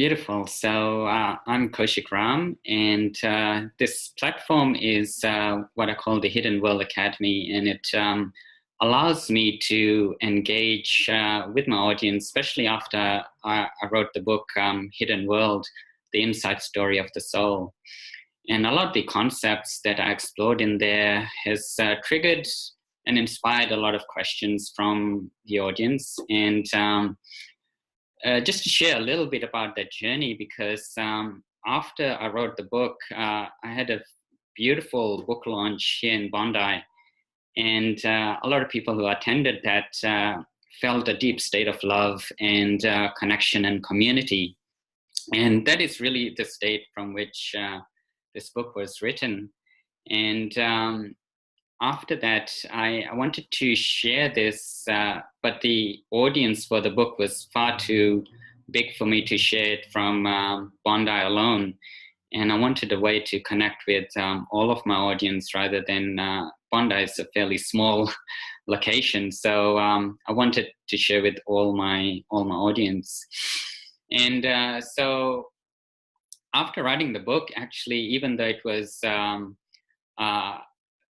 Beautiful. So I'm Kaushik Ram, and this platform is what I call the Hidden World Academy, and it allows me to engage with my audience, especially after I wrote the book Hidden World, The Inside Story of the Soul. And a lot of the concepts that I explored in there has triggered and inspired a lot of questions from the audience. And just to share a little bit about that journey, because after I wrote the book, I had a beautiful book launch here in Bondi. And a lot of people who attended that felt a deep state of love and connection and community. And that is really the state from which this book was written. And after that, I wanted to share this, but the audience for the book was far too big for me to share it from Bondi alone. And I wanted a way to connect with all of my audience rather than Bondi is a fairly small location. So I wanted to share with all my audience. And so after writing the book, actually, even though it was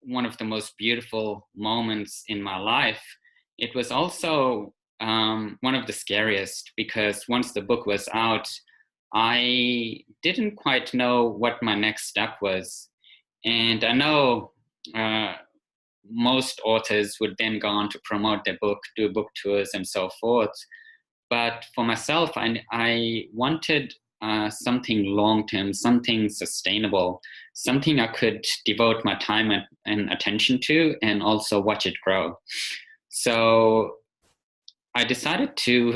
one of the most beautiful moments in my life, it was also one of the scariest, because once the book was out, I didn't quite know what my next step was. And I know most authors would then go on to promote their book, do book tours and so forth. But for myself, I wanted something long-term, something sustainable, something I could devote my time and attention to, and also watch it grow. So I decided to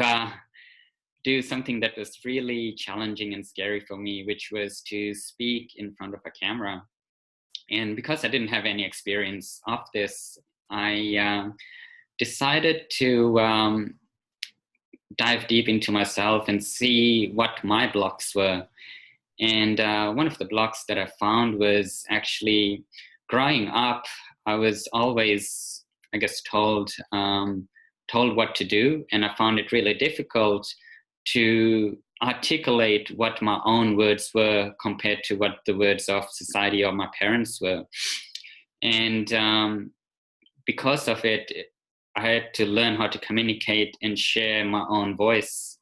do something that was really challenging and scary for me, which was to speak in front of a camera. And because I didn't have any experience of this, I decided to dive deep into myself and see what my blocks were. And one of the blocks that I found was actually growing up. I was always, I guess, told what to do, and I found it really difficult to articulate what my own words were compared to what the words of society or my parents were. And because of it, I had to learn how to communicate and share my own voice.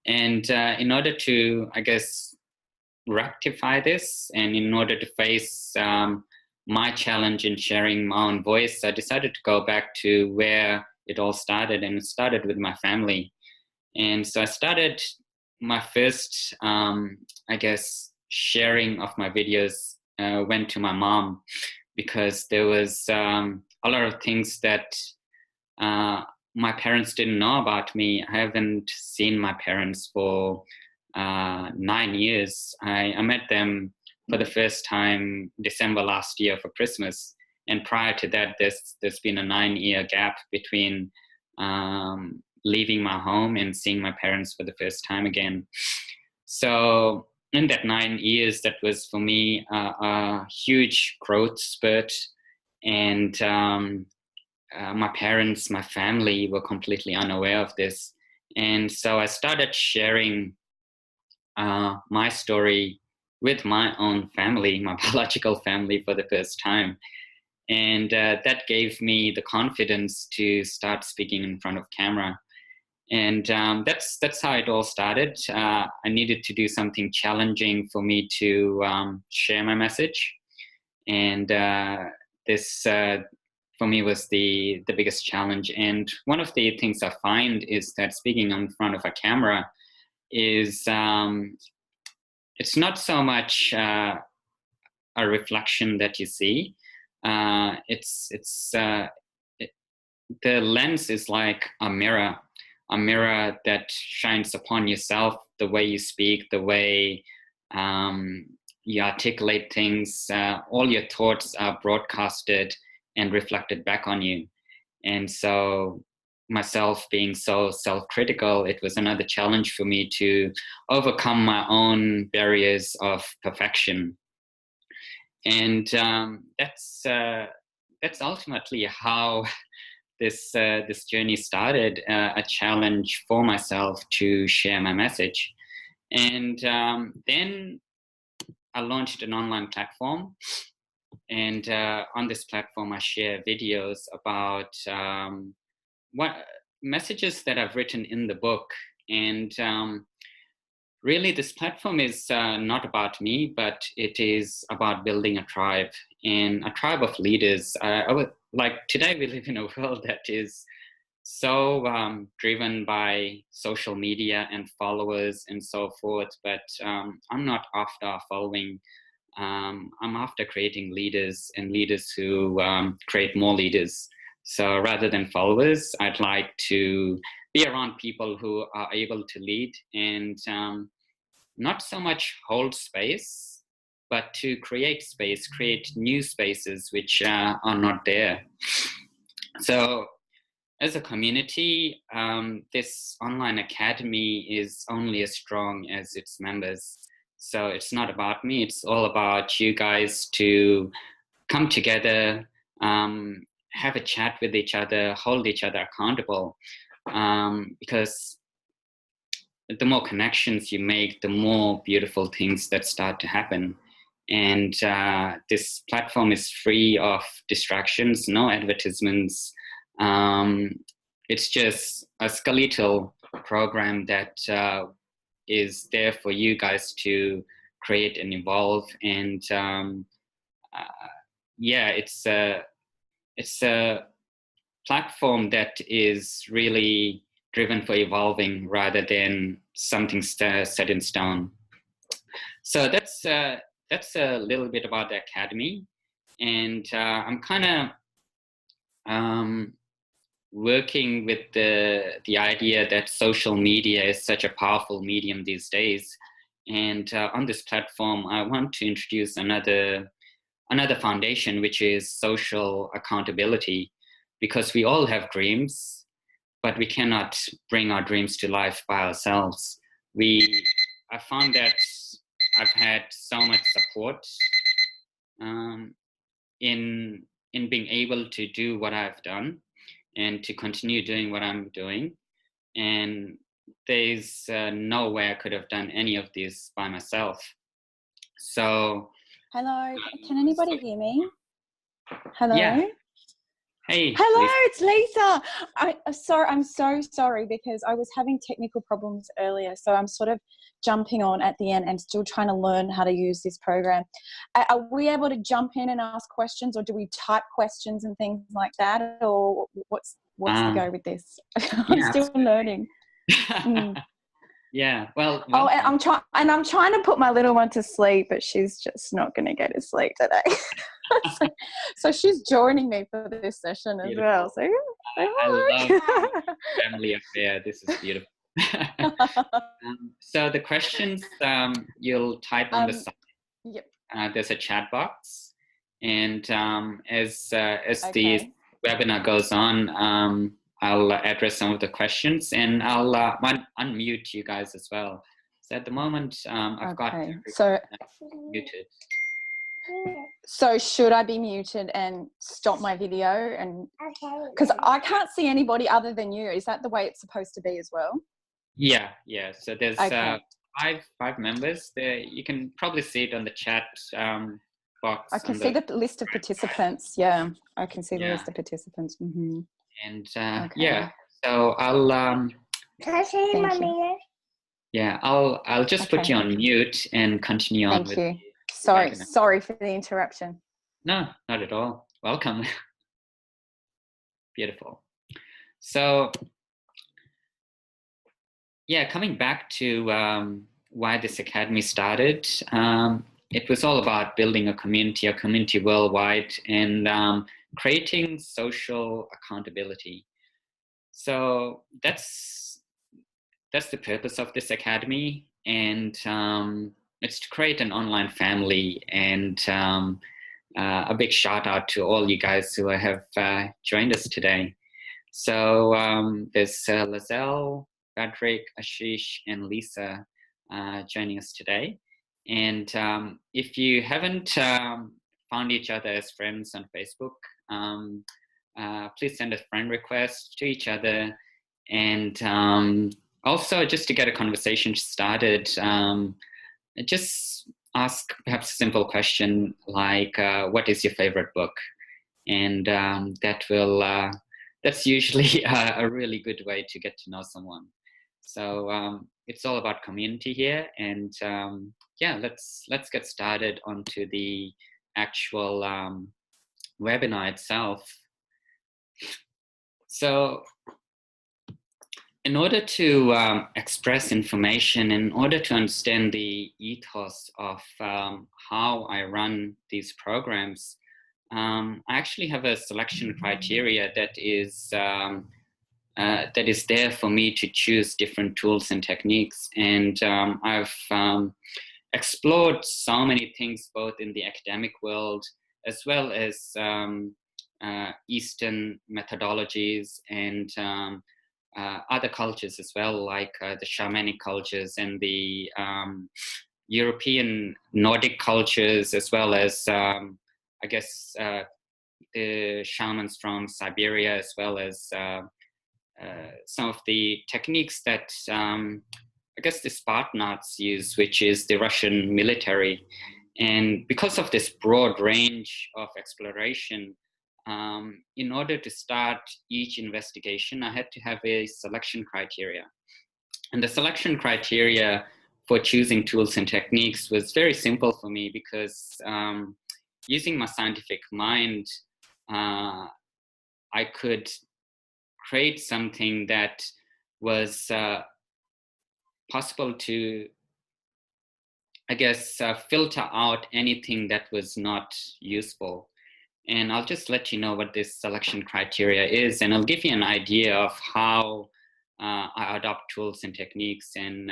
And in order to, I guess, rectify this, and in order to face my challenge in sharing my own voice, I decided to go back to where it all started, and it started with my family. And so I started my first, I guess, sharing of my videos went to my mom, because there was a lot of things that my parents didn't know about me. I haven't seen my parents for 9 years. I met them for the first time December last year for Christmas. And prior to that, there's been a 9-year gap between leaving my home and seeing my parents for the first time again. So in that 9 years, that was for me a huge growth spurt. And my parents, my family were completely unaware of this. And so I started sharing my story with my own family, my biological family, for the first time. And that gave me the confidence to start speaking in front of camera. And that's how it all started. I needed to do something challenging for me to share my message. And this, for me, was the biggest challenge. And one of the things I find is that speaking in front of a camera is, it's not so much a reflection that you see. The lens is like a mirror that shines upon yourself, the way you speak, the way you articulate things. All your thoughts are broadcasted and reflected back on you. And so myself being so self-critical, it was another challenge for me to overcome my own barriers of perfection. And that's ultimately how this journey started, a challenge for myself to share my message. And then I launched an online platform. And on this platform, I share videos about what messages that I've written in the book. And really, this platform is not about me, but it is about building a tribe and a tribe of leaders. Like today, we live in a world that is so driven by social media and followers and so forth. But I'm not after following. I'm after creating leaders and leaders who create more leaders. So rather than followers, I'd like to be around people who are able to lead and not so much hold space, but to create space, create new spaces which are not there. So as a community, this online academy is only as strong as its members. So it's not about me, it's all about you guys to come together, have a chat with each other, hold each other accountable. Because the more connections you make, the more beautiful things that start to happen. And this platform is free of distractions, no advertisements. It's just a skeletal program that is there for you guys to create and evolve. And yeah, it's a platform that is really driven for evolving rather than something set in stone. So that's a little bit about the academy, and I'm kind of working with the idea that social media is such a powerful medium these days. And on this platform, I want to introduce another foundation, which is social accountability, because we all have dreams, but we cannot bring our dreams to life by ourselves. I found that I've had so much support in being able to do what I've done and to continue doing what I'm doing. And there's no way I could have done any of this by myself. So, hello, can anybody hear me? Hello? Yeah. Hey. Hello, Lisa. it's Lisa. I'm so sorry because I was having technical problems earlier. So I'm sort of jumping on at the end and still trying to learn how to use this program. Are we able to jump in and ask questions, or do we type questions and things like that? Or what's the go with this? I'm still learning. Yeah, well. Oh, and I'm trying to put my little one to sleep, but she's just not going to go to sleep today. so she's joining me for this session as well. So I love family affair. This is beautiful. So the questions you'll type on the side. Yep. There's a chat box, and as the webinar goes on, I'll address some of the questions, and I'll unmute you guys as well. So at the moment, I've got muted. So should I be muted and stop my video? And because I can't see anybody other than you. Is that the way it's supposed to be as well? Yeah. So there's five members there. You can probably see it on the chat box. I can see the list of participants. Yeah, I can see the list of participants. Mm-hmm. And yeah, so I'll Can I see Mommy? Yeah, I'll just put you on mute and continue on with. Thank you. Sorry for the interruption. No, not at all. Welcome. Beautiful. So yeah, coming back to why this academy started, it was all about building a community worldwide, and creating social accountability. So that's the purpose of this academy, and it's to create an online family. And a big shout out to all you guys who have joined us today. So there's Lizelle, Patrick, Ashish, and Lisa joining us today. And if you haven't found each other as friends on Facebook, please send a friend request to each other, and Also, just to get a conversation started, just ask perhaps a simple question like, what is your favorite book? And that's usually a really good way to get to know someone. So it's all about community here, and yeah, let's get started onto the actual webinar itself. So in order to express information, in order to understand the ethos of how I run these programs, I actually have a selection criteria that is there for me to choose different tools and techniques. And I've explored so many things, both in the academic world as well as Eastern methodologies and other cultures as well, like the shamanic cultures and the European Nordic cultures, as well as I guess the shamans from Siberia, as well as some of the techniques that I guess the Spartans use, which is the Russian military. And because of this broad range of exploration, in order to start each investigation, I had to have a selection criteria. And the selection criteria for choosing tools and techniques was very simple for me, because using my scientific mind, I could create something that was possible to, I guess, filter out anything that was not useful. And I'll just let you know what this selection criteria is, and I'll give you an idea of how I adopt tools and techniques and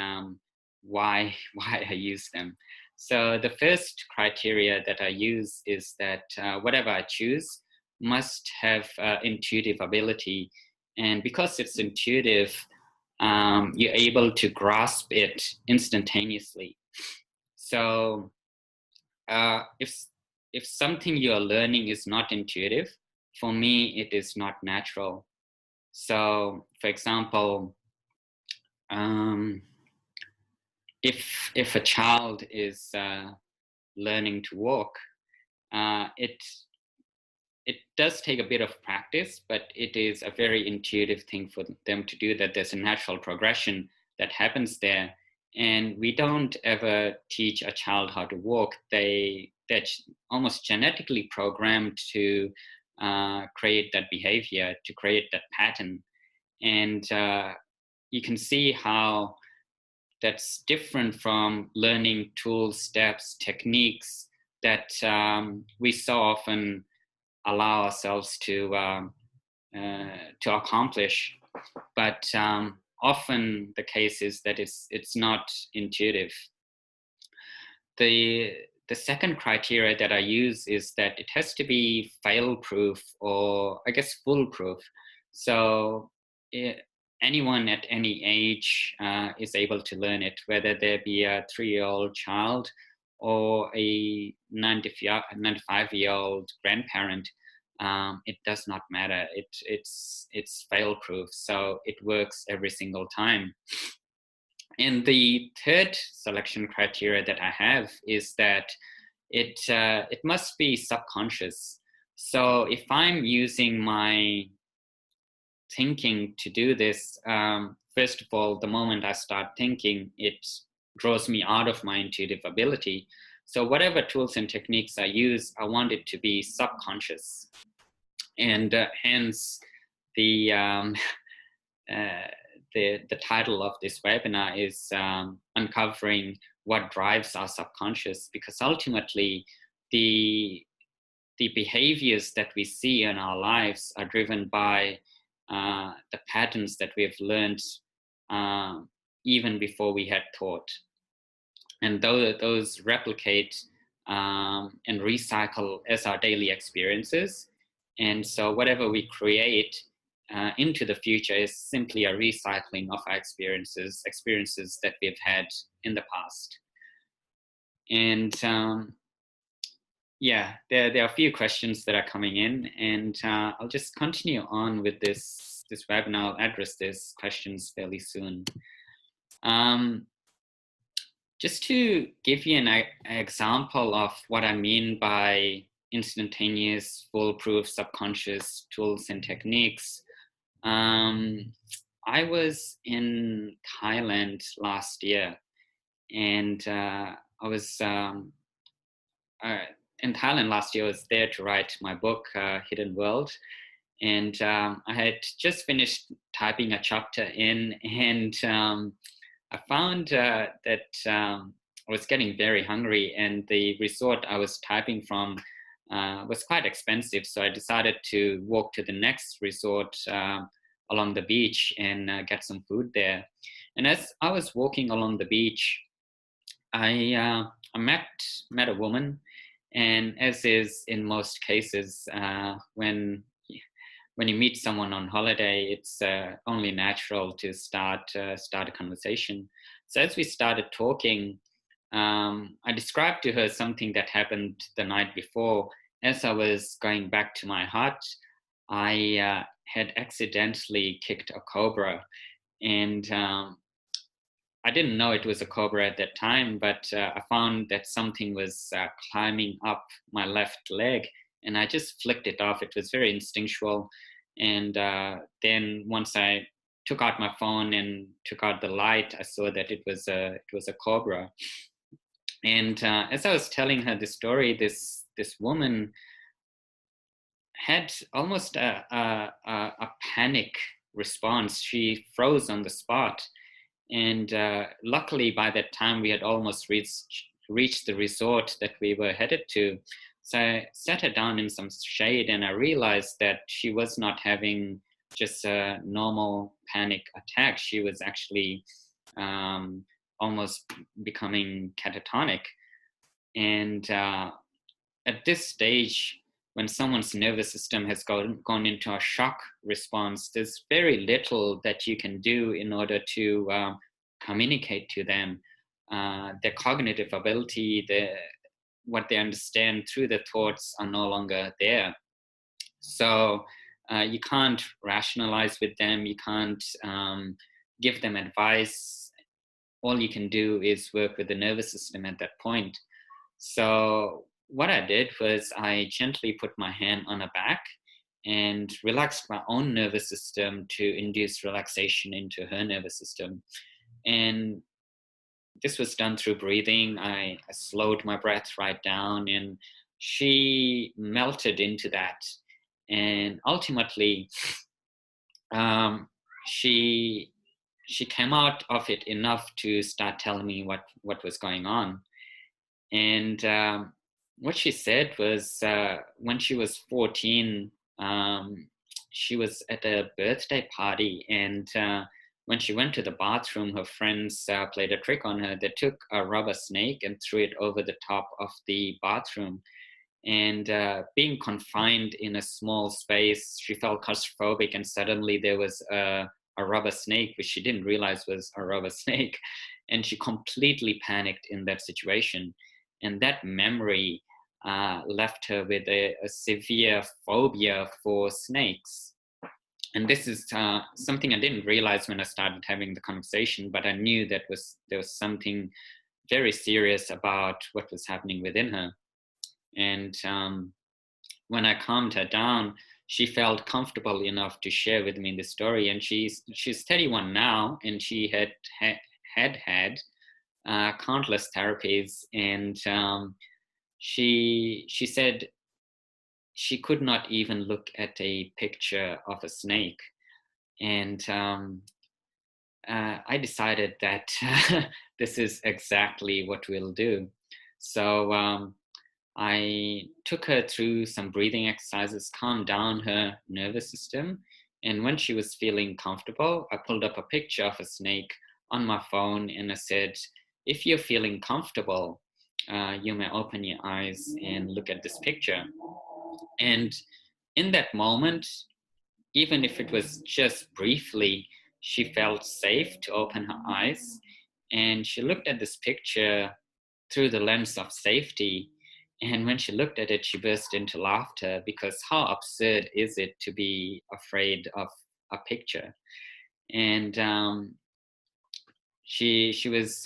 why I use them. So the first criteria that I use is that whatever I choose must have intuitive ability. And because it's intuitive, you're able to grasp it instantaneously. So if something you're learning is not intuitive, for me, it is not natural. So, for example, if a child is learning to walk, it does take a bit of practice, but it is a very intuitive thing for them to do, that there's a natural progression that happens there. And we don't ever teach a child how to walk. They're almost genetically programmed to create that behavior, to create that pattern. And you can see how that's different from learning tools, steps, techniques that we so often allow ourselves to accomplish. But often the case is that it's not intuitive. The second criteria that I use is that it has to be fail-proof, or I guess foolproof. So anyone at any age is able to learn it, whether there be a 3-year-old child or a 95-year-old grandparent. It does not matter. It's fail-proof, so it works every single time. And the third selection criteria that I have is that it must be subconscious. So if I'm using my thinking to do this, first of all, the moment I start thinking, it draws me out of my intuitive ability. So whatever tools and techniques I use, I want it to be subconscious. And hence the title of this webinar is uncovering what drives our subconscious, because ultimately the behaviors that we see in our lives are driven by the patterns that we have learned even before we had thought. And those replicate and recycle as our daily experiences. And so whatever we create into the future is simply a recycling of our experiences that we've had in the past. And yeah, there are a few questions that are coming in, and I'll just continue on with this webinar. I'll address these questions fairly soon. Just to give you an example of what I mean by instantaneous, foolproof subconscious tools and techniques, I was in Thailand last year, and I was in Thailand last year. I was there to write my book, Hidden World, and I had just finished typing a chapter in, and I found that I was getting very hungry, and the resort I was typing from was quite expensive. So I decided to walk to the next resort along the beach and get some food there. And as I was walking along the beach, I met a woman, and as is in most cases, when you meet someone on holiday, it's only natural to start a conversation. So as we started talking, I described to her something that happened the night before. As I was going back to my hut, I had accidentally kicked a cobra, and I didn't know it was a cobra at that time, but I found that something was climbing up my left leg, and I just flicked it off. It was very instinctual. And then once I took out my phone and took out the light, I saw that it was a cobra. And as I was telling her the story, this woman had almost a panic response. She froze on the spot. And luckily, by that time, we had almost reached the resort that we were headed to. So I sat her down in some shade, and I realized that she was not having just a normal panic attack. She was actually almost becoming catatonic. And at this stage, when someone's nervous system has gone into a shock response, there's very little that you can do in order to communicate to them. Their cognitive ability, what they understand through their thoughts are no longer there. So you can't rationalize with them, you can't give them advice. All you can do is work with the nervous system at that point. So what I did was I gently put my hand on her back and relaxed my own nervous system to induce relaxation into her nervous system. And this was done through breathing. I slowed my breath right down, and she melted into that. And ultimately, she came out of it enough to start telling me what was going on. And what she said was when she was 14, she was at a birthday party, and when she went to the bathroom, her friends played a trick on her. They took a rubber snake and threw it over the top of the bathroom. And being confined in a small space, she felt claustrophobic, and suddenly there was a rubber snake, which she didn't realize was a rubber snake. And she completely panicked in that situation. And that memory left her with a severe phobia for snakes. And this is something I didn't realize when I started having the conversation, but I knew that there was something very serious about what was happening within her. And when I calmed her down, she felt comfortable enough to share with me the story. And she's 31 now, and she had countless therapies, and she said she could not even look at a picture of a snake. And I decided that this is exactly what we'll do. So I took her through some breathing exercises, calmed down her nervous system. And when she was feeling comfortable, I pulled up a picture of a snake on my phone, and I said, if you're feeling comfortable, you may open your eyes and look at this picture. And in that moment, even if it was just briefly, she felt safe to open her eyes. And she looked at this picture through the lens of safety. And when she looked at it, she burst into laughter, because how absurd is it to be afraid of a picture? And she was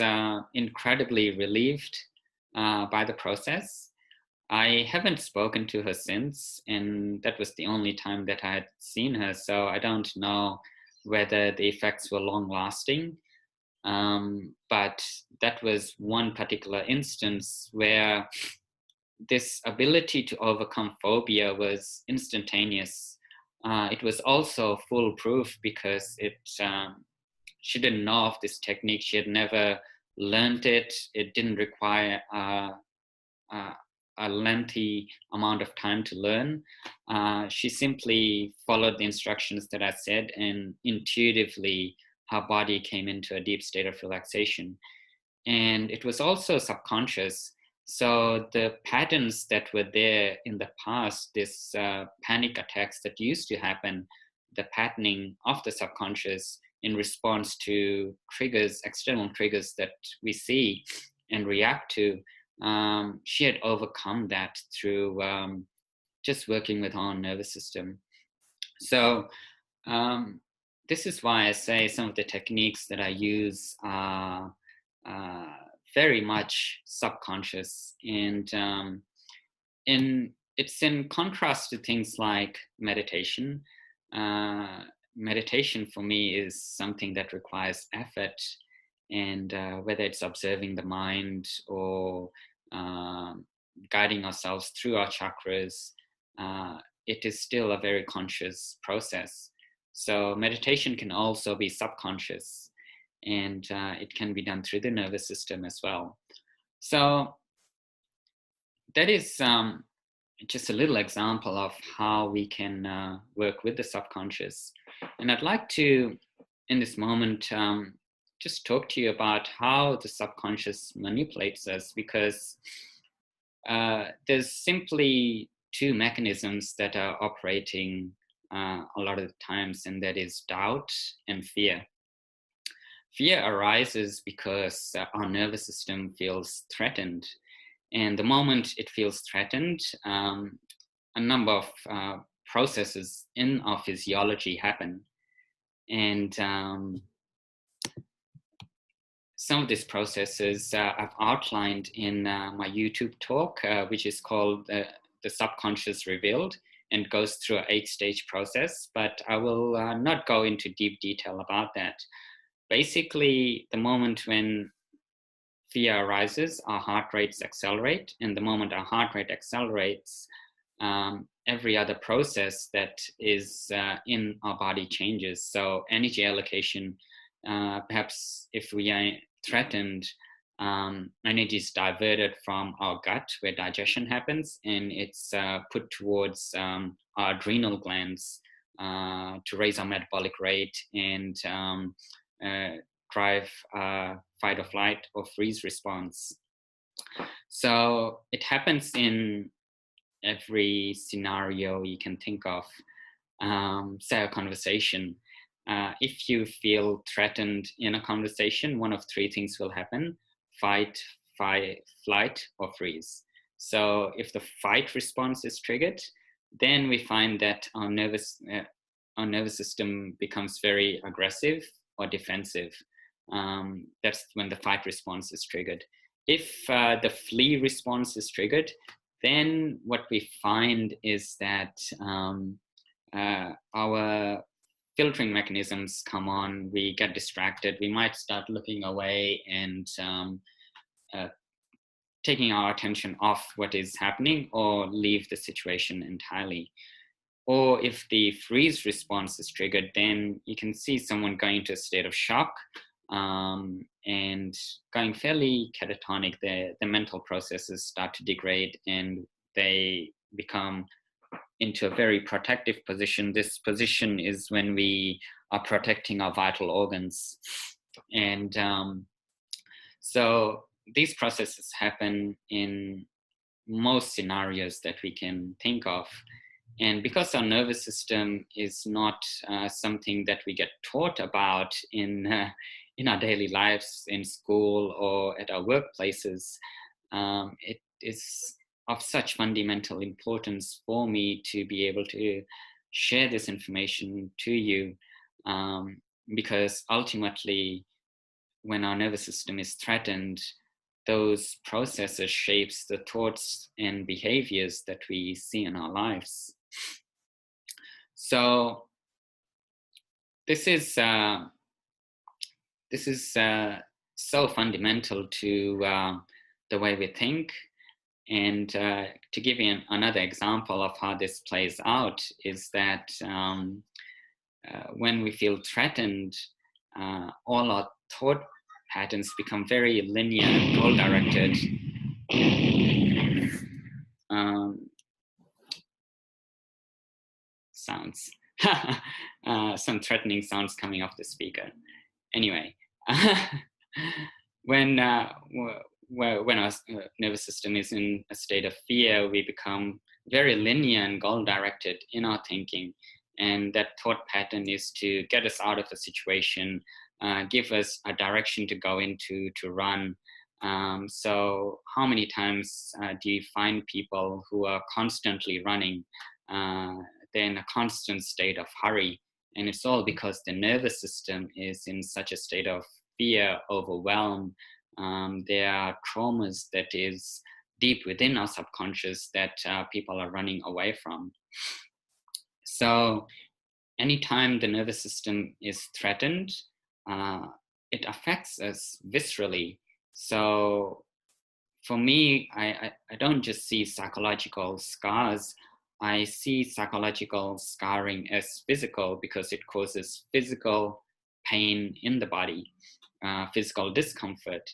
incredibly relieved by the process. I haven't spoken to her since, and that was the only time that I had seen her. So I don't know whether the effects were long lasting. But that was one particular instance where this ability to overcome phobia was instantaneous. It was also foolproof because she didn't know of this technique. She had never learned it. It didn't require a lengthy amount of time to learn. She simply followed the instructions that I said, and intuitively her body came into a deep state of relaxation. And it was also subconscious. So the patterns that were there in the past, this panic attacks that used to happen, the patterning of the subconscious in response to triggers, external triggers that we see and react to, she had overcome that through just working with her own nervous system. So this is why I say some of the techniques that I use are very much subconscious, and it's in contrast to things like meditation. Meditation for me is something that requires effort, and whether it's observing the mind or guiding ourselves through our chakras, it is still a very conscious process. So meditation can also be subconscious, and it can be done through the nervous system as well. So that is just a little example of how we can work with the subconscious. And I'd like to, in this moment, just talk to you about how the subconscious manipulates us, because there's simply two mechanisms that are operating a lot of the times, and that is doubt and fear. Fear arises because our nervous system feels threatened. And the moment it feels threatened, a number of processes in our physiology happen. And some of these processes I've outlined in my YouTube talk, which is called The Subconscious Revealed, and goes through an 8-stage process, but I will not go into deep detail about that. Basically, the moment when fear arises, our heart rates accelerate, and the moment our heart rate accelerates, every other process that is in our body changes. So energy allocation, perhaps if we are threatened, energy is diverted from our gut where digestion happens, and it's put towards our adrenal glands to raise our metabolic rate and drive fight or flight or freeze response. So it happens in every scenario you can think of. Say a conversation. If you feel threatened in a conversation, one of three things will happen: fight, flight, or freeze. So if the fight response is triggered, then we find that our nervous system becomes very aggressive or defensive. That's when the fight response is triggered. If the flee response is triggered, then what we find is that our filtering mechanisms come on, we get distracted, we might start looking away and taking our attention off what is happening, or leave the situation entirely. Or if the freeze response is triggered, then you can see someone going into a state of shock and going fairly catatonic. The mental processes start to degrade, and they become into a very protective position. This position is when we are protecting our vital organs. And so these processes happen in most scenarios that we can think of. And because our nervous system is not something that we get taught about in our daily lives, in school or at our workplaces, it is of such fundamental importance for me to be able to share this information to you, because ultimately when our nervous system is threatened, those processes shapes the thoughts and behaviors that we see in our lives. So this is so fundamental to the way we think. And to give you another example of how this plays out is that when we feel threatened, all our thought patterns become very linear and goal-directed. Sounds. Some threatening sounds coming off the speaker. Anyway, when our nervous system is in a state of fear, we become very linear and goal-directed in our thinking. And that thought pattern is to get us out of a situation, give us a direction to go into, to run. So how many times do you find people who are constantly running? They're in a constant state of hurry. And it's all because the nervous system is in such a state of fear, overwhelm. There are traumas that is deep within our subconscious that people are running away from. So anytime the nervous system is threatened, it affects us viscerally. So for me, I don't just see psychological scars. I see psychological scarring as physical because it causes physical pain in the body, physical discomfort.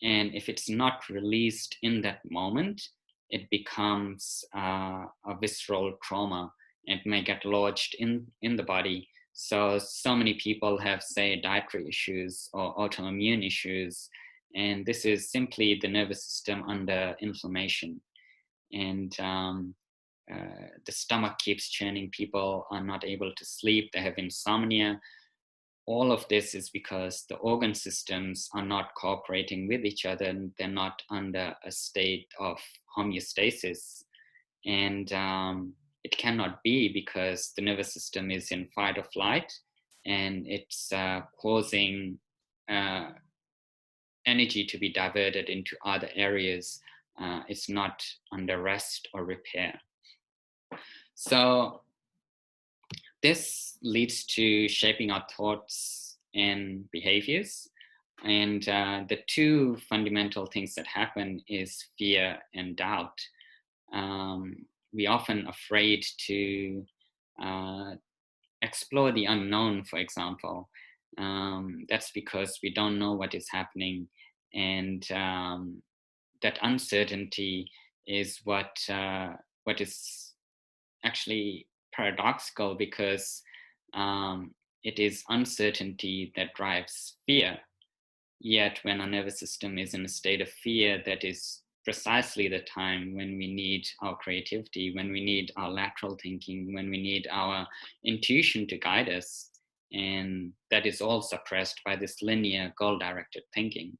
And if it's not released in that moment, it becomes a visceral trauma. It may get lodged in the body. So many people have, say, dietary issues or autoimmune issues. And this is simply the nervous system under inflammation. And the stomach keeps churning. People are not able to sleep. They have insomnia. All of this is because the organ systems are not cooperating with each other, and they're not under a state of homeostasis. And it cannot be because the nervous system is in fight or flight, and it's causing energy to be diverted into other areas. It's not under rest or repair. So this leads to shaping our thoughts and behaviors. And the two fundamental things that happen is fear and doubt. We're often afraid to explore the unknown, for example. That's because we don't know what is happening. And that uncertainty is what is actually paradoxical, because it is uncertainty that drives fear. Yet when our nervous system is in a state of fear, that is precisely the time when we need our creativity, when we need our lateral thinking, when we need our intuition to guide us. And that is all suppressed by this linear goal-directed thinking.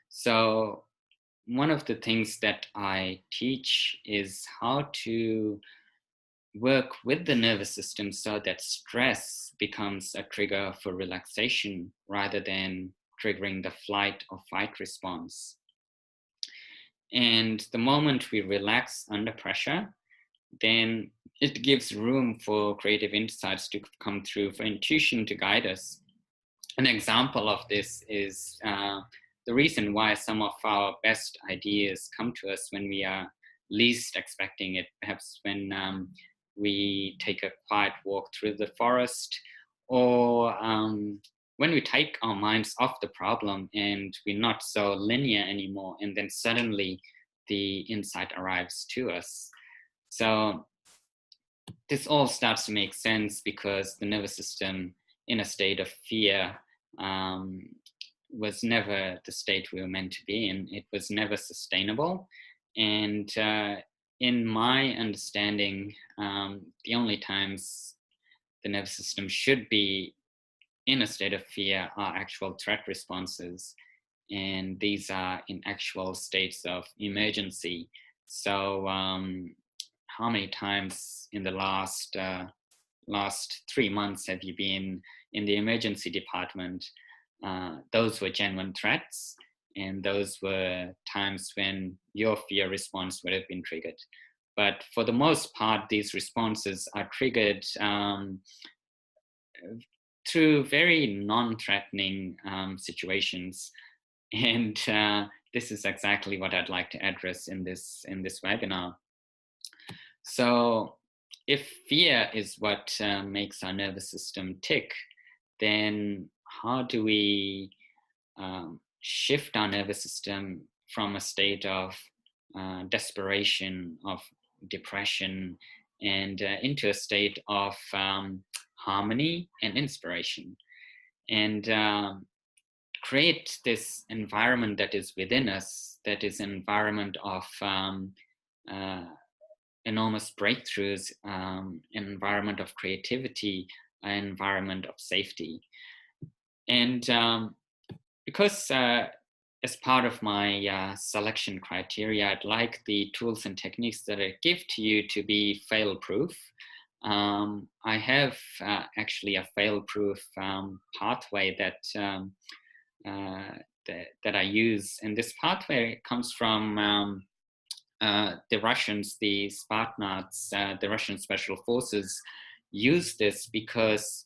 So one of the things that I teach is how to work with the nervous system so that stress becomes a trigger for relaxation rather than triggering the flight or fight response. And the moment we relax under pressure, then it gives room for creative insights to come through, for intuition to guide us. An example of this is the reason why some of our best ideas come to us when we are least expecting it, perhaps when we take a quiet walk through the forest, or when we take our minds off the problem and we're not so linear anymore, and then suddenly the insight arrives to us. So this all starts to make sense because the nervous system in a state of fear was never the state we were meant to be in. It was never sustainable. And in my understanding, the only times the nervous system should be in a state of fear are actual threat responses. And these are in actual states of emergency. So how many times in the last 3 months have you been in the emergency department? those were genuine threats, and those were times when your fear response would have been triggered. But for the most part, these responses are triggered through very non-threatening situations. And this is exactly what I'd like to address in this webinar. So if fear is what makes our nervous system tick, then how do we shift our nervous system from a state of desperation, of depression, and into a state of harmony and inspiration, and create this environment that is within us, that is an environment of enormous breakthroughs, an environment of creativity, an environment of safety. And because as part of my selection criteria, I'd like the tools and techniques that I give to you to be fail-proof. I have actually a fail-proof pathway that I use, and this pathway comes from the Russians, the Spartans, the Russian special forces use this because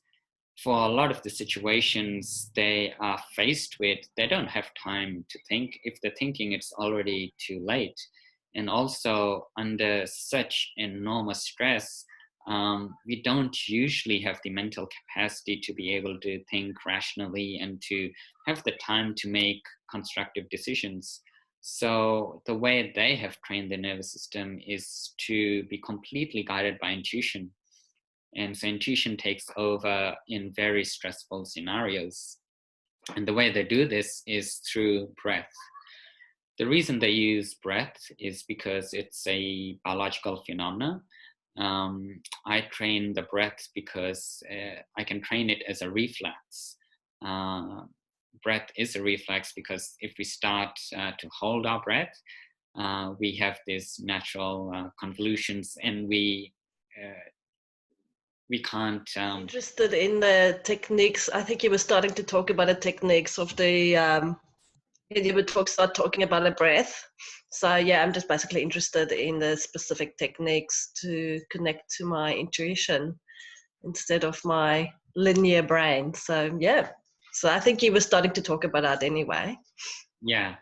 for a lot of the situations they are faced with, they don't have time to think. If they're thinking, it's already too late. And also under such enormous stress, we don't usually have the mental capacity to be able to think rationally and to have the time to make constructive decisions. So the way they have trained the nervous system is to be completely guided by intuition. And so intuition takes over in very stressful scenarios. And the way they do this is through breath. The reason they use breath is because it's a biological phenomenon. I train the breath because I can train it as a reflex. Breath is a reflex because if we start to hold our breath, we have these natural convolutions, and we can't. Interested in the techniques. I think you were starting to talk about the techniques of the. You would start talking about the breath. So yeah, I'm just basically interested in the specific techniques to connect to my intuition instead of my linear brain. So yeah. So I think you were starting to talk about that anyway. Yeah.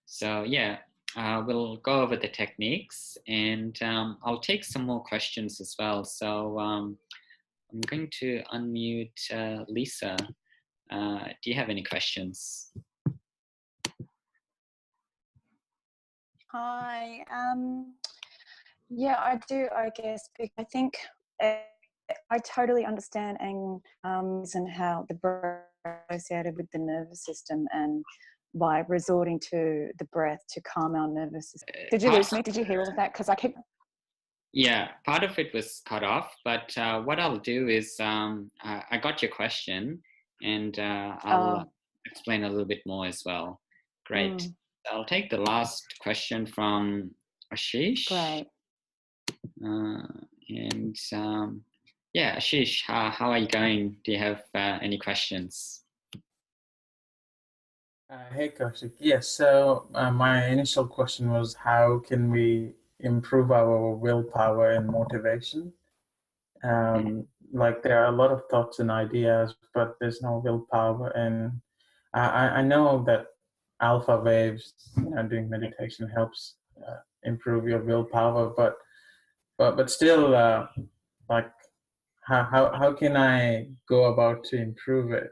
So yeah, we'll go over the techniques, and I'll take some more questions as well. So I'm going to unmute Lisa. Do you have any questions? Hi. Yeah, I do, I guess. I think I totally understand and how the breath is associated with the nervous system, and by resorting to the breath to calm our nervous system. Did you lose me? Did you hear all of that? Because I keep... Yeah, part of it was cut off, but what I'll do is I got your question, and I'll explain a little bit more as well. Great. I'll take the last question from Ashish. Great. And yeah, Ashish, how are you going? Do you have any questions? Hey, Kaushik. Yes, so my initial question was, how can we improve our willpower and motivation? Like, there are a lot of thoughts and ideas, but there's no willpower. And I know that alpha waves, doing meditation helps improve your willpower, but still, like, how can I go about to improve it?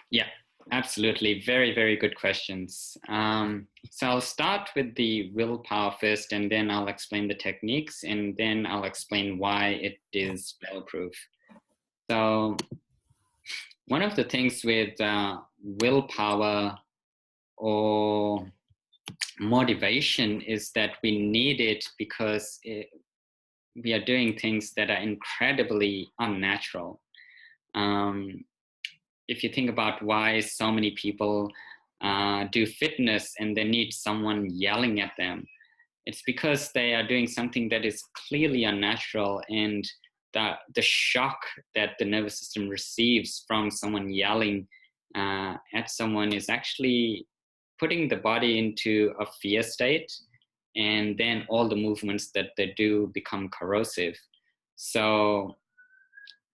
Yeah, absolutely. Very, very good questions. So I'll start with the willpower first, and then I'll explain the techniques, and then I'll explain why it is fail-proof. So one of the things with willpower or motivation is that we need it because we are doing things that are incredibly unnatural. If you think about why so many people do fitness and they need someone yelling at them, it's because they are doing something that is clearly unnatural, and the shock that the nervous system receives from someone yelling at someone is actually putting the body into a fear state, and then all the movements that they do become corrosive. So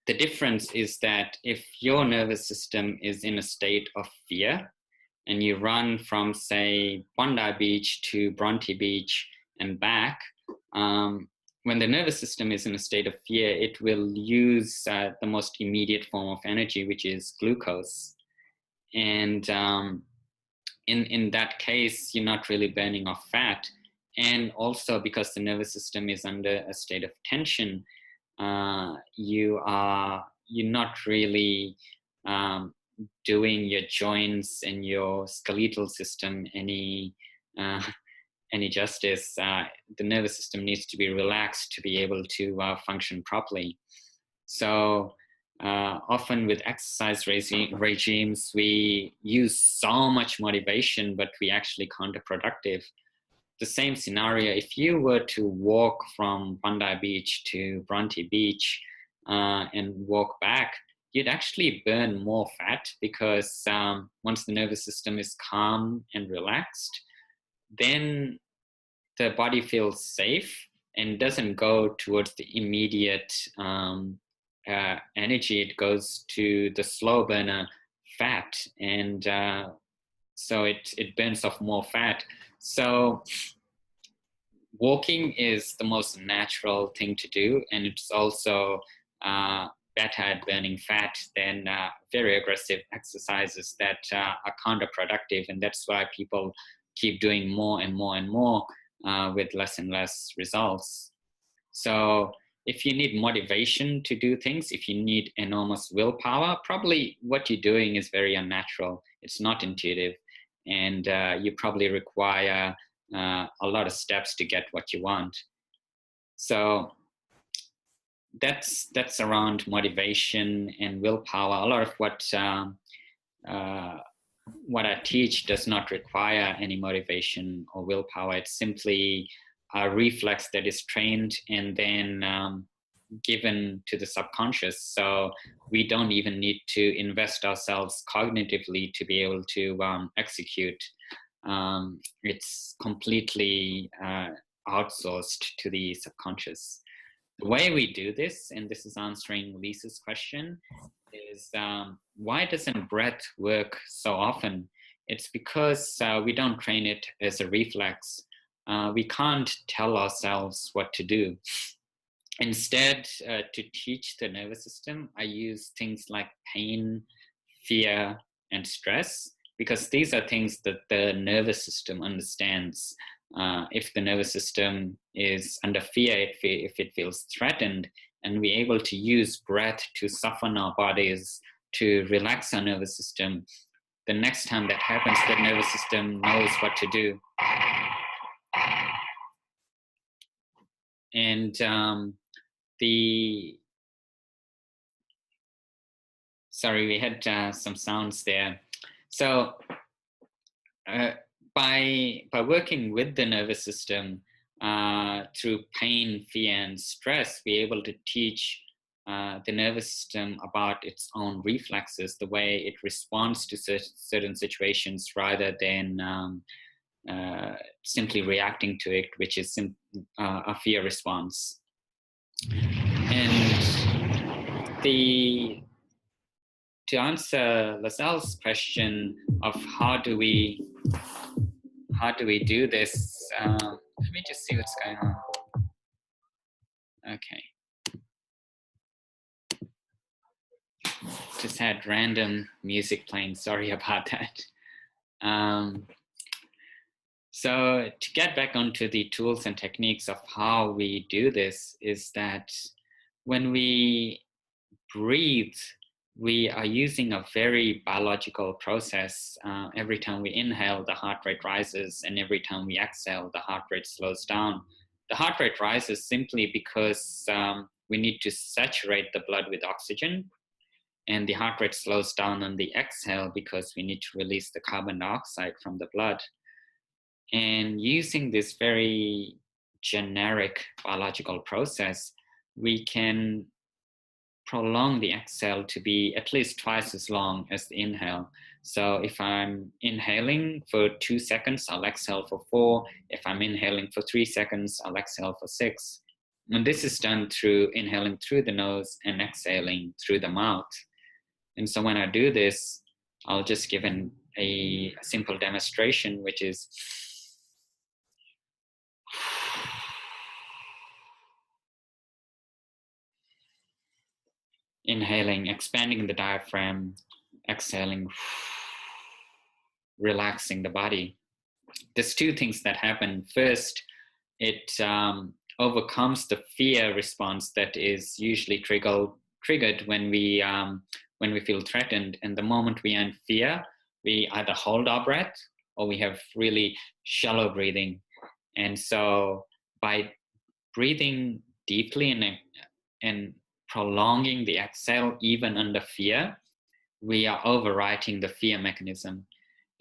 the difference is that if your nervous system is in a state of fear and you run from, say, Bondi Beach to Bronte Beach and back, when the nervous system is in a state of fear, it will use the most immediate form of energy, which is glucose. And in that case, you're not really burning off fat. And also because the nervous system is under a state of tension, you're not really doing your joints and your skeletal system any justice. The nervous system needs to be relaxed to be able to function properly. So often with exercise regimes, we use so much motivation, but we actually counterproductive. The same scenario, if you were to walk from Bondi Beach to Bronte Beach and walk back, you'd actually burn more fat because once the nervous system is calm and relaxed, then the body feels safe and doesn't go towards the immediate energy. It goes to the slow burner fat, and so it burns off more fat. So walking is the most natural thing to do, and it's also better at burning fat than very aggressive exercises that are counterproductive, and that's why people keep doing more and more and more with less and less results. So if you need motivation to do things, if you need enormous willpower, probably what you're doing is very unnatural. It's not intuitive, and you probably require a lot of steps to get what you want. So that's around motivation and willpower. A lot of what I teach does not require any motivation or willpower. It's simply a reflex that is trained and then given to the subconscious. So we don't even need to invest ourselves cognitively to be able to execute. It's completely outsourced to the subconscious. The way we do this, and this is answering Lisa's question, is why doesn't breath work so often? It's because we don't train it as a reflex. We can't tell ourselves what to do. Instead, to teach the nervous system, I use things like pain, fear, and stress, because these are things that the nervous system understands. If the nervous system is under fear, if it feels threatened, and we're able to use breath to soften our bodies, to relax our nervous system, the next time that happens, the nervous system knows what to do. And sorry, we had some sounds there. So by working with the nervous system through pain, fear, and stress, we're able to teach the nervous system about its own reflexes, the way it responds to certain situations, rather than simply reacting to it, which is a fear response. And to answer Laselle's question of how do we do this, let me just see what's going on. Okay. Just had random music playing, sorry about that. So to get back onto the tools and techniques of how we do this, is that when we breathe, we are using a very biological process. Every time we inhale, the heart rate rises, and every time we exhale, the heart rate slows down. The heart rate rises simply because we need to saturate the blood with oxygen, and the heart rate slows down on the exhale because we need to release the carbon dioxide from the blood. And using this very generic biological process, we can prolong the exhale to be at least twice as long as the inhale. So if I'm inhaling for 2 seconds, I'll exhale for 4. If I'm inhaling for 3 seconds, I'll exhale for 6. And this is done through inhaling through the nose and exhaling through the mouth. And so when I do this, I'll just give a simple demonstration, which is inhaling, expanding the diaphragm, exhaling, relaxing the body. There's two things that happen. First, it overcomes the fear response that is usually triggered when we feel threatened. And the moment we are in fear, we either hold our breath or we have really shallow breathing. And so by breathing deeply and prolonging the exhale even under fear, we are overwriting the fear mechanism.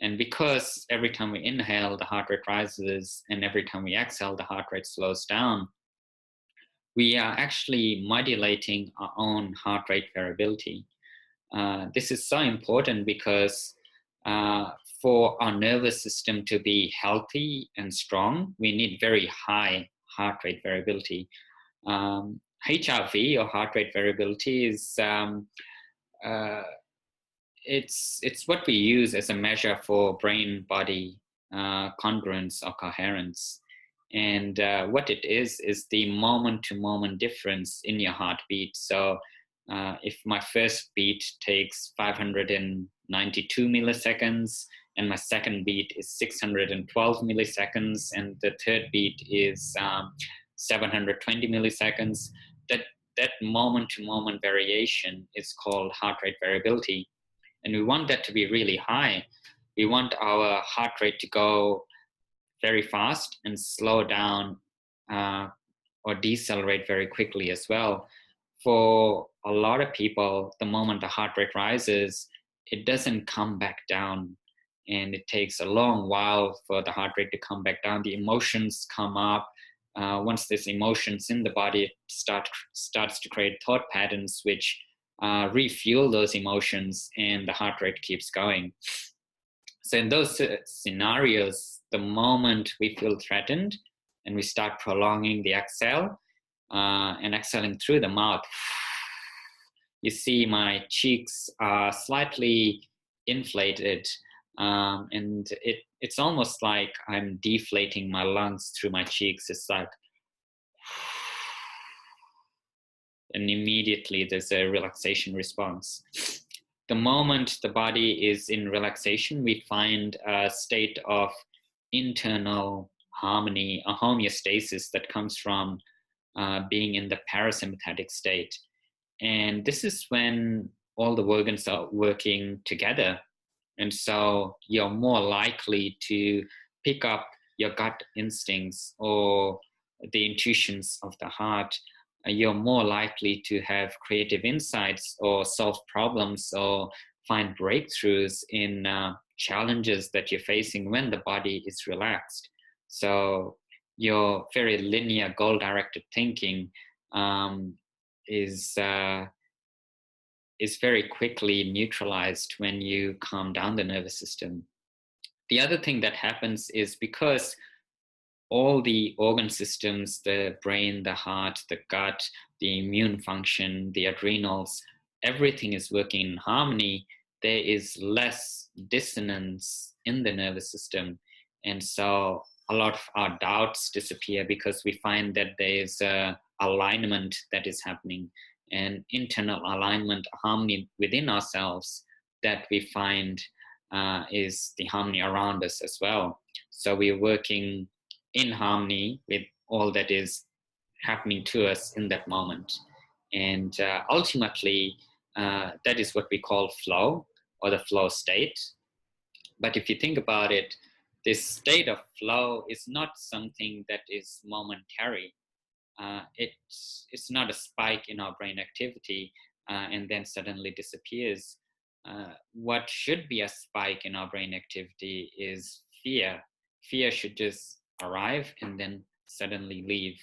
And because every time we inhale, the heart rate rises, and every time we exhale, the heart rate slows down, we are actually modulating our own heart rate variability. This is so important because for our nervous system to be healthy and strong, we need very high heart rate variability. HRV, or heart rate variability, is it's what we use as a measure for brain-body congruence or coherence. And what it is the moment-to-moment difference in your heartbeat. So if my first beat takes 592 milliseconds, and my second beat is 612 milliseconds, and the third beat is 720 milliseconds, that moment-to-moment variation is called heart rate variability. And we want that to be really high. We want our heart rate to go very fast and slow down or decelerate very quickly as well. For a lot of people, the moment the heart rate rises, it doesn't come back down. And it takes a long while for the heart rate to come back down. The emotions come up. Once there's emotions in the body, it starts to create thought patterns which refuel those emotions, and the heart rate keeps going. So in those scenarios, the moment we feel threatened and we start prolonging the exhale and exhaling through the mouth, you see my cheeks are slightly inflated, and it's almost like I'm deflating my lungs through my cheeks. It's like, and immediately there's a relaxation response. The moment the body is in relaxation, we find a state of internal harmony, a homeostasis that comes from being in the parasympathetic state. And this is when all the organs are working together. And so you're more likely to pick up your gut instincts or the intuitions of the heart. You're more likely to have creative insights or solve problems or find breakthroughs in challenges that you're facing when the body is relaxed. So your very linear goal-directed thinking is very quickly neutralized when you calm down the nervous system. The other thing that happens is because all the organ systems, the brain, the heart, the gut, the immune function, the adrenals, everything is working in harmony, there is less dissonance in the nervous system. And so a lot of our doubts disappear because we find that there is alignment that is happening, and internal alignment, harmony within ourselves that we find is the harmony around us as well. So we're working in harmony with all that is happening to us in that moment. And ultimately, that is what we call flow, or the flow state. But if you think about it, this state of flow is not something that is momentary. It's not a spike in our brain activity and then suddenly disappears. What should be a spike in our brain activity is fear. Fear should just arrive and then suddenly leave.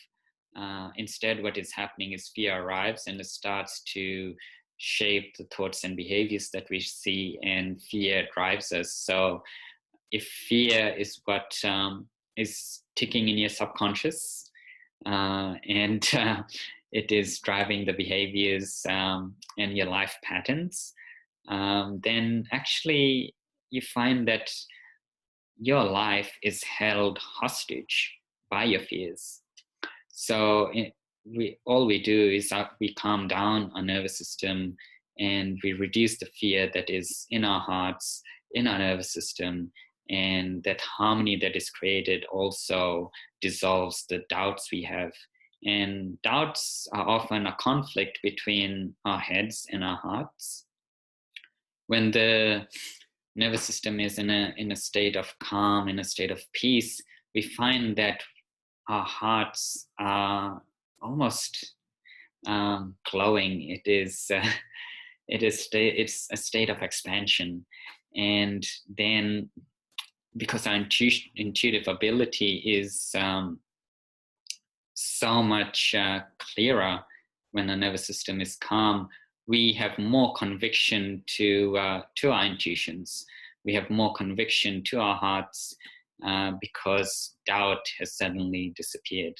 Instead, what is happening is fear arrives and it starts to shape the thoughts and behaviors that we see, and fear drives us. So if fear is what is ticking in your subconscious, and it is driving the behaviors and your life patterns, then actually you find that your life is held hostage by your fears. So all we do is we calm down our nervous system, and we reduce the fear that is in our hearts, in our nervous system, and that harmony that is created also dissolves the doubts we have. And doubts are often a conflict between our heads and our hearts. When the nervous system is in a state of calm, in a state of peace, we find that our hearts are almost glowing. It's a state of expansion. And then, because our intuitive ability is so much clearer when the nervous system is calm, we have more conviction to our intuitions. We have more conviction to our hearts, because doubt has suddenly disappeared.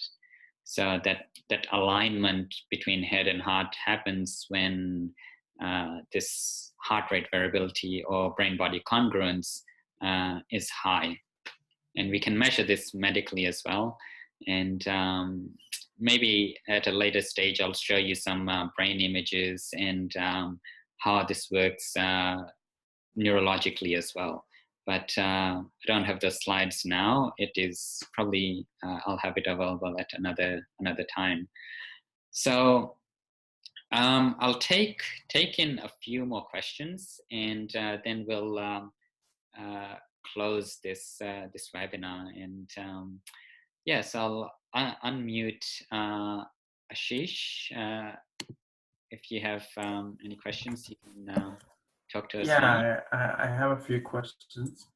So that alignment between head and heart happens when this heart rate variability or brain-body congruence is high. And we can measure this medically as well. And maybe at a later stage, I'll show you some brain images and how this works neurologically as well. But I don't have the slides now. It is probably, I'll have it available at another time. So I'll take in a few more questions, and then we'll close this webinar. And yes, I'll unmute Ashish. If you have any questions, you can talk to us now. Yeah, I have a few questions.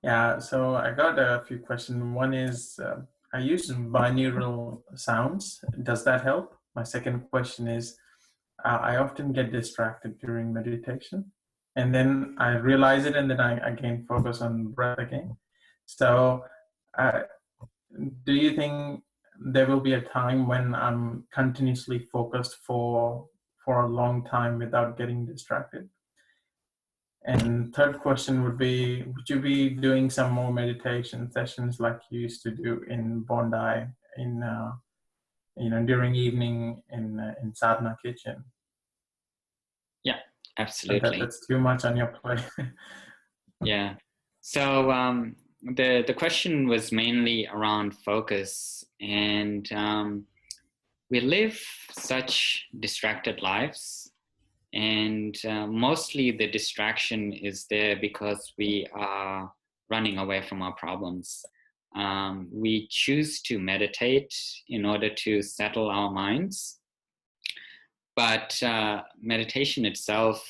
Yeah, so I got a few questions. One is, I use binaural sounds. Does that help? My second question is, I often get distracted during meditation, and then I realize it, and then I again focus on breath again. So do you think there will be a time when I'm continuously focused for a long time without getting distracted? And third question would be, would you be doing some more meditation sessions like you used to do in Bondi, in during evening in Sadhana Kitchen? Yeah, absolutely. That's too much on your plate. Yeah. So the question was mainly around focus, and we live such distracted lives. And mostly the distraction is there because we are running away from our problems. We choose to meditate in order to settle our minds. But meditation itself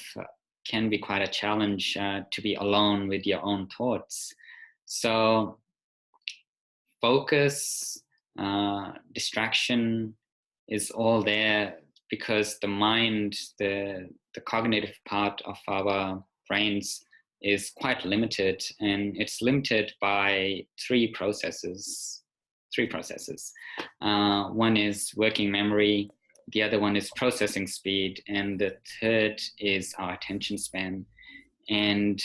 can be quite a challenge, to be alone with your own thoughts. So focus, distraction is all there, because the mind, the cognitive part of our brains is quite limited, and it's limited by three processes. One is working memory, the other one is processing speed, and the third is our attention span. And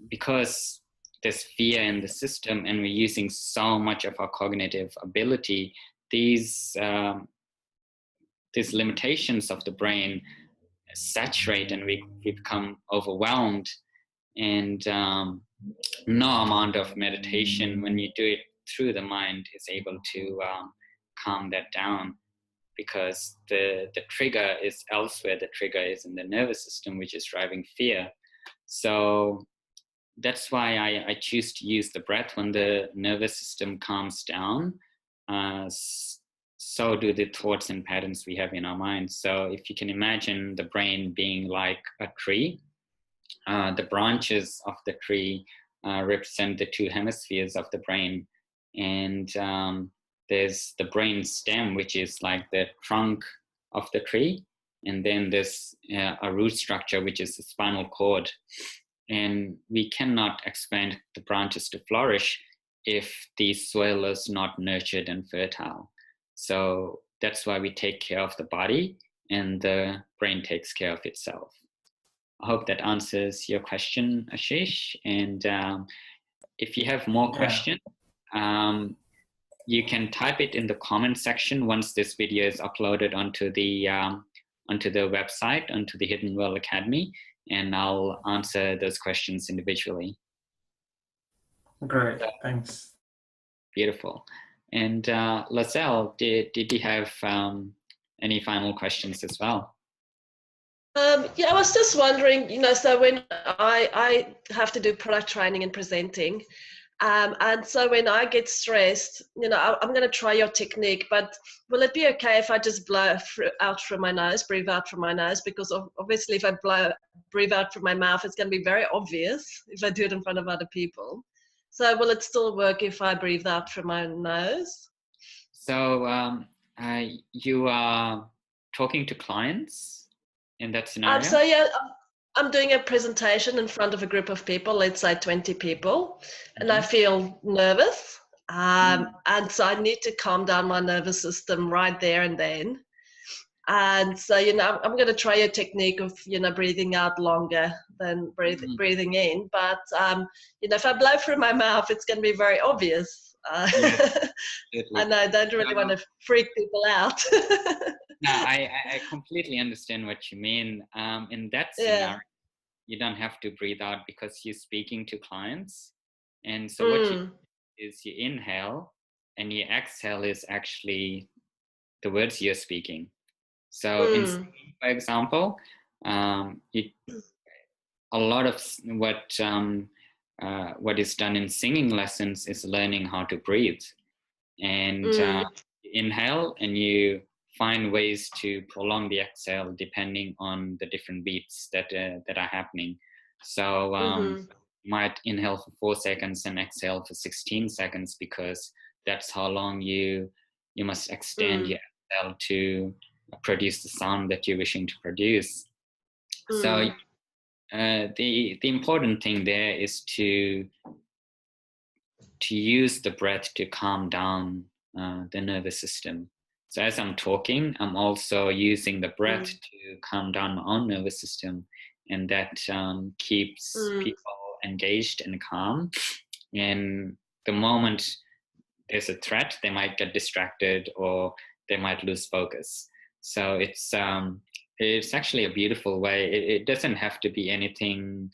because there's fear in the system and we're using so much of our cognitive ability, these limitations of the brain saturate, and we become overwhelmed. And no amount of meditation, when you do it through the mind, is able to calm that down, because the trigger is elsewhere. The trigger is in the nervous system, which is driving fear. So that's why I choose to use the breath when the nervous system calms down. So do the thoughts and patterns we have in our minds. So if you can imagine the brain being like a tree, the branches of the tree represent the two hemispheres of the brain, and there's the brain stem, which is like the trunk of the tree. And then there's a root structure, which is the spinal cord. And we cannot expand the branches to flourish if the soil is not nurtured and fertile. So that's why we take care of the body, and the brain takes care of itself. I hope that answers your question, Ashish. And if you have more questions, you can type it in the comment section once this video is uploaded onto the website, onto the Hidden Well Academy, and I'll answer those questions individually. Great, thanks. Beautiful. And Lazelle, did you have any final questions as well? Yeah, I was just wondering, so when I have to do product training and presenting, and so when I get stressed, I'm going to try your technique, but will it be okay if I just blow out from my nose, breathe out from my nose? Because obviously if I breathe out from my mouth, it's going to be very obvious if I do it in front of other people. So will it still work if I breathe out from my nose? So you are talking to clients in that scenario? So yeah, I'm doing a presentation in front of a group of people, let's say 20 people, and I feel nervous. And so I need to calm down my nervous system right there and then. And so, I'm going to try a technique of, breathing out longer than breathing in. But, if I blow through my mouth, it's going to be very obvious. And I don't really want to freak people out. No, I completely understand what you mean. In that scenario, you don't have to breathe out because you're speaking to clients. And so what you do is you inhale, and your exhale is actually the words you're speaking. So in singing, for example, a lot of what is done in singing lessons is learning how to breathe. And you inhale, and you find ways to prolong the exhale depending on the different beats that are happening. So you might inhale for 4 seconds and exhale for 16 seconds, because that's how long you must extend your exhale to produce the sound that you're wishing to produce. So the important thing there is to use the breath to calm down the nervous system. So as I'm talking, I'm also using the breath to calm down my own nervous system, and that keeps people engaged and calm. And the moment there's a threat, they might get distracted or they might lose focus. So it's actually a beautiful way. It doesn't have to be anything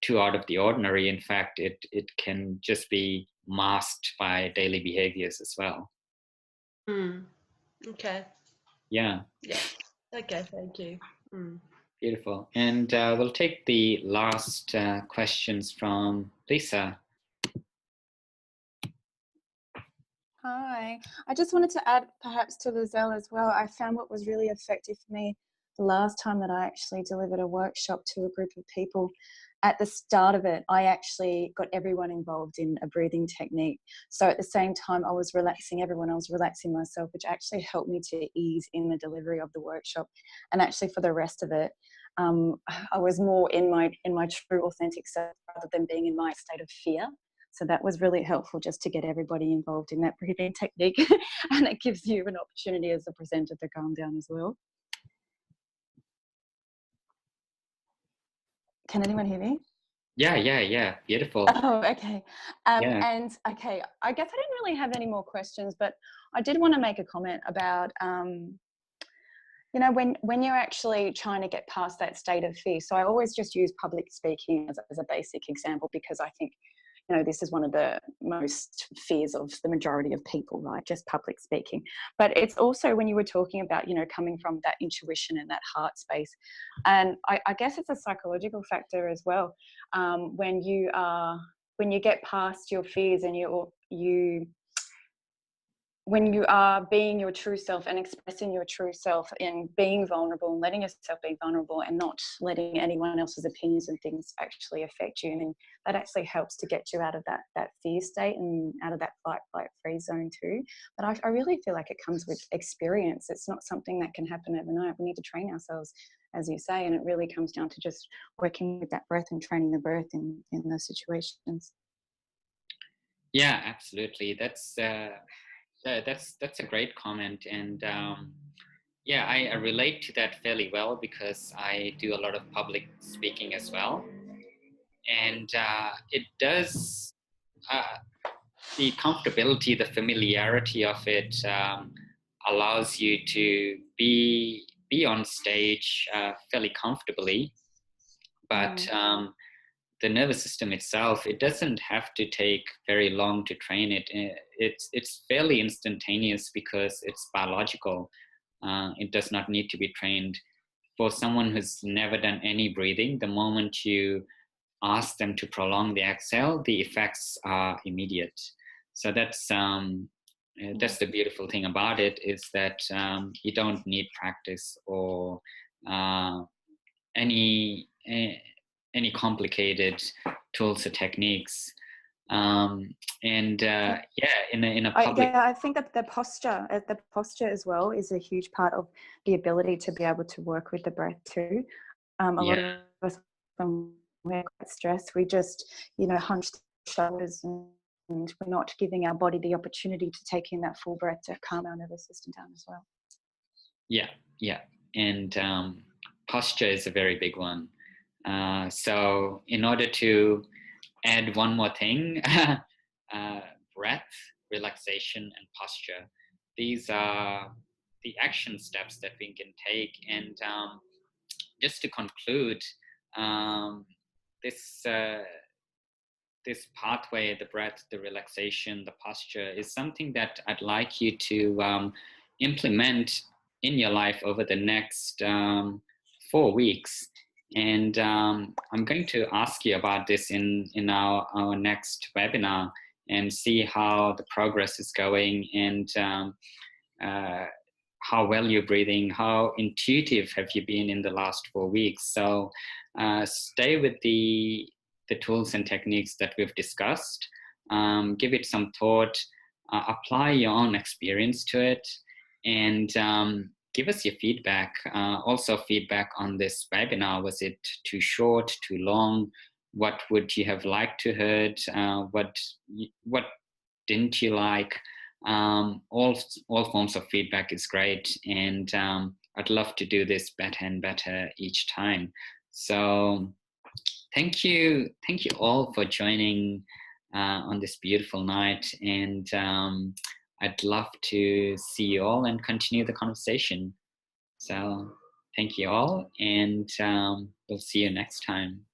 too out of the ordinary. In fact, it can just be masked by daily behaviors as well. Okay. Yeah. Okay, thank you. Beautiful. And we'll take the last questions from Lisa. Hi. I just wanted to add perhaps to Lizelle as well. I found what was really effective for me the last time that I actually delivered a workshop to a group of people. At the start of it, I actually got everyone involved in a breathing technique. So at the same time I was relaxing everyone, I was relaxing myself, which actually helped me to ease in the delivery of the workshop. And actually for the rest of it, I was more in my true authentic self rather than being in my state of fear. So that was really helpful, just to get everybody involved in that breathing technique. And it gives you an opportunity as a presenter to calm down as well. Can anyone hear me? Yeah. Beautiful. Oh, okay. And okay, I guess I didn't really have any more questions, but I did want to make a comment about, when you're actually trying to get past that state of fear. So I always just use public speaking as a basic example, because I think, this is one of the most fears of the majority of people, right? Just public speaking. But it's also when you were talking about, coming from that intuition and that heart space. And I guess it's a psychological factor as well. When you get past your fears and when when you are being your true self and expressing your true self and being vulnerable and letting yourself be vulnerable and not letting anyone else's opinions and things actually affect you. And then that actually helps to get you out of that fear state and out of that fight, freeze zone too. But I really feel like it comes with experience. It's not something that can happen overnight. We need to train ourselves, as you say, and it really comes down to just working with that breath and training the breath in those situations. Yeah, absolutely. That's a great comment, and yeah, I relate to that fairly well because I do a lot of public speaking as well, and it does the comfortability, the familiarity of it allows you to be on stage fairly comfortably, but the nervous system itself, it doesn't have to take very long to train it. It's fairly instantaneous because it's biological. It does not need to be trained. For someone who's never done any breathing, the moment you ask them to prolong the exhale, the effects are immediate. So that's the beautiful thing about it, is that you don't need practice or any complicated tools or techniques. Yeah, in a public. I think that the posture as well is a huge part of the ability to be able to work with the breath too. A lot of us, when we're quite stressed, we just, hunch the shoulders and we're not giving our body the opportunity to take in that full breath to calm our nervous system down as well. Yeah. And posture is a very big one. So in order to add one more thing, breath, relaxation, and posture. These are the action steps that we can take. And just to conclude, this pathway, the breath, the relaxation, the posture, is something that I'd like you to implement in your life over the next 4 weeks. And I'm going to ask you about this in our next webinar and see how the progress is going, and how well you're breathing, how intuitive have you been in the last 4 weeks. So stay with the tools and techniques that we've discussed, give it some thought, apply your own experience to it, and give us your feedback. Also feedback on this webinar. Was it too short, too long? What would you have liked to heard? What didn't you like? All forms of feedback is great, and I'd love to do this better and better each time. So thank you all for joining on this beautiful night, and I'd love to see you all and continue the conversation. So thank you all, and we'll see you next time.